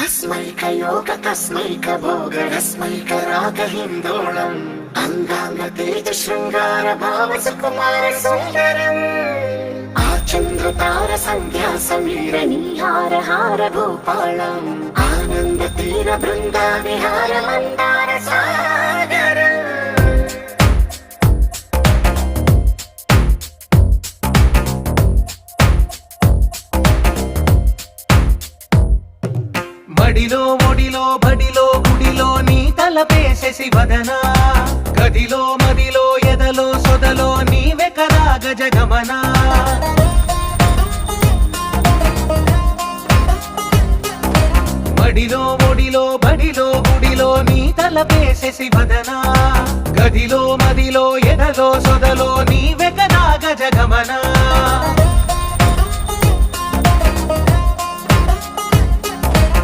अस्मैकयोग तस्मैक भोग रस्मैक राग हिन्दोळम् अंगांग तेज शृंगार भाव सुकुमार सुंदरम् आचंद्र तार संध्या समीर नीहार हार भूपालम् आनंद तीर बृंदा विहार मंदार सागर మడిలో ఒడిలో బడిలో గుడిలో నీ తలపేసేసి వదనా గదిలో మదిలో ఎదలో సొదలో నీవే కదా గజగమనా మడిలో ఒడిలో బడిలో గుడిలో నీ తలపేసేసి వదనా గదిలో మదిలో ఎదలో సొదలో నీవే కదా గజగమనా